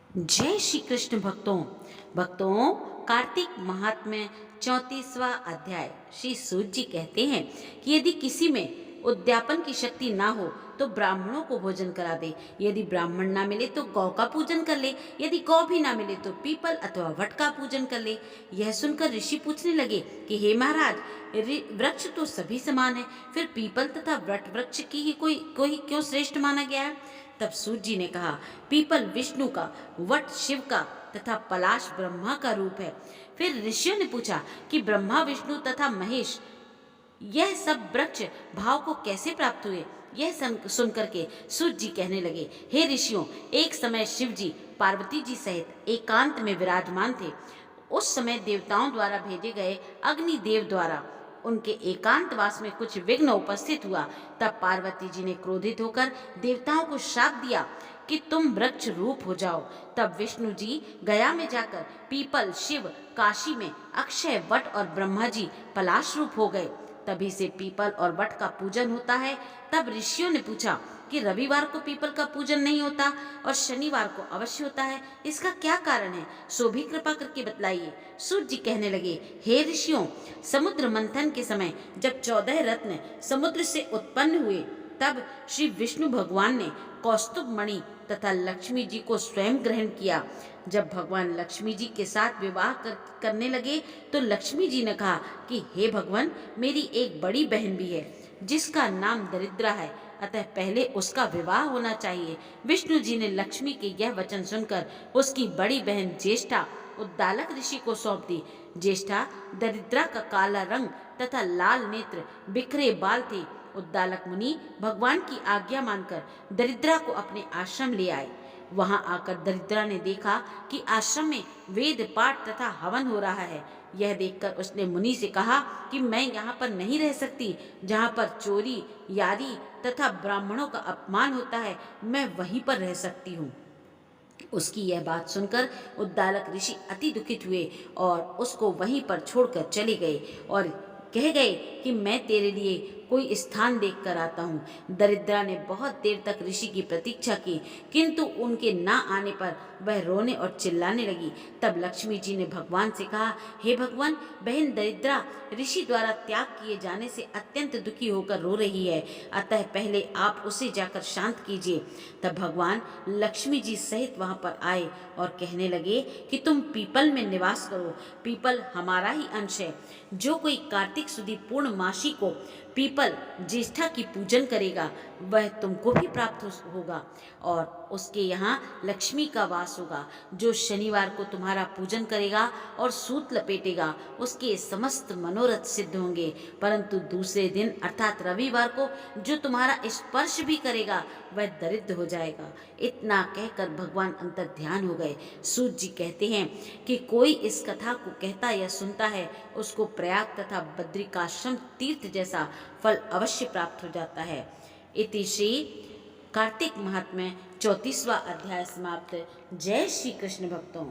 जय श्री कृष्ण भक्तों कार्तिक महात्म्य 34वां अध्याय। श्री सूत जी कहते हैं कि यदि किसी में उद्यापन की शक्ति ना हो तो ब्राह्मणों को भोजन करा दे। यदि ब्राह्मण ना मिले तो गौ का पूजन कर ले। यदि गौ भी ना मिले तो पीपल अथवा वट का पूजन कर ले। यह सुनकर ऋषि पूछने लगे कि हे महाराज, वृक्ष तो सभी समान है, फिर पीपल तथा वट वृक्ष की ही कोई क्यों श्रेष्ठ माना गया है? तब सूत जी ने कहा, पीपल विष्णु का, वट शिव का तथा पलाश ब्रह्मा का रूप है। फिर ऋषियों ने पूछा कि ब्रह्मा, विष्णु तथा महेश यह सब वृक्ष भाव को कैसे प्राप्त हुए? यह सुनकर के सूत जी कहने लगे, हे ऋषियों, एक समय शिव जी पार्वती जी सहित एकांत में विराजमान थे। उस समय देवताओं द्वारा भेजे गए अग्निदेव द्वारा उनके एकांतवास में कुछ विघ्न उपस्थित हुआ। तब पार्वती जी ने क्रोधित होकर देवताओं को श्राप दिया कि तुम वृक्ष रूप हो जाओ। तब विष्णु जी गया में जाकर पीपल, शिव काशी में अक्षय वट और ब्रह्मा जी पलाश रूप हो गए। तभी से पीपल और वट का पूजन होता है। तब ऋषियों ने पूछा कि रविवार को पीपल का पूजन नहीं होता और शनिवार को अवश्य होता है, इसका क्या कारण है? सो भी कृपा करके बतलाइए। सूत जी कहने लगे, हे ऋषियों, समुद्र मंथन के समय जब 14 रत्न समुद्र से उत्पन्न हुए, तब श्री विष्णु भगवान ने कौस्तुभ मणि तथा लक्ष्मी जी को स्वयं ग्रहण किया। जब भगवान लक्ष्मी जी के साथ विवाह करने लगे तो लक्ष्मी जी ने कहा कि हे भगवान, मेरी एक बड़ी बहन भी है जिसका नाम दरिद्रा है, अतः पहले उसका विवाह होना चाहिए। विष्णु जी ने लक्ष्मी के यह वचन सुनकर उसकी बड़ी बहन ज्येष्ठा उद्दालक ऋषि को सौंप दी। ज्येष्ठा दरिद्रा का काला रंग तथा लाल नेत्र, बिखरे बाल थे। उद्दालक मुनि भगवान की आज्ञा मानकर दरिद्रा को अपने आश्रम ले आए। वहां आकर दरिद्रा ने देखा कि आश्रम में वेद पाठ तथा हवन हो रहा है। यह देखकर उसने मुनि से कहा कि मैं यहाँ पर नहीं रह सकती। जहाँ पर चोरी, यारी तथा ब्राह्मणों का अपमान होता है, मैं वहीं पर रह सकती हूँ। उसकी यह बात सुनकर उद्दालक ऋषि अति दुखित हुए और उसको वहीं पर छोड़कर चले गए और कह गए कि मैं तेरे लिए कोई स्थान देख कर आता हूँ। दरिद्रा ने बहुत देर तक ऋषि की प्रतीक्षा की, किंतु उनके ना आने पर वह रोने और चिल्लाने लगी। तब लक्ष्मी जी ने भगवान से कहा, हे भगवान, बहन दरिद्रा ऋषि द्वारा त्याग किए जाने से अत्यंत दुखी होकर रो रही है, अतः पहले आप उसे जाकर शांत कीजिए। तब भगवान लक्ष्मी जी सहित वहां पर आए और कहने लगे कि तुम पीपल में निवास करो। पीपल हमारा ही अंश है। जो कोई कार्तिक सुदी पूर्णमासी को पीपल ज्येष्ठा की पूजन करेगा वह तुमको भी प्राप्त होगा और उसके यहाँ लक्ष्मी का वास होगा। जो शनिवार को तुम्हारा पूजन करेगा और सूत लपेटेगा उसके समस्त मनोरथ सिद्ध होंगे, परंतु दूसरे दिन अर्थात रविवार को जो तुम्हारा स्पर्श भी करेगा वह दरिद्र हो जाएगा। इतना कहकर भगवान अंतर ध्यान हो गए। सूत जी कहते हैं कि कोई इस कथा को कहता या सुनता है उसको प्रयाग तथा बद्रिकाश्रम तीर्थ जैसा फल अवश्य प्राप्त हो जाता है। इति श्री कार्तिक महात्म्य 34वां अध्याय समाप्त। जय श्री कृष्ण भक्तों।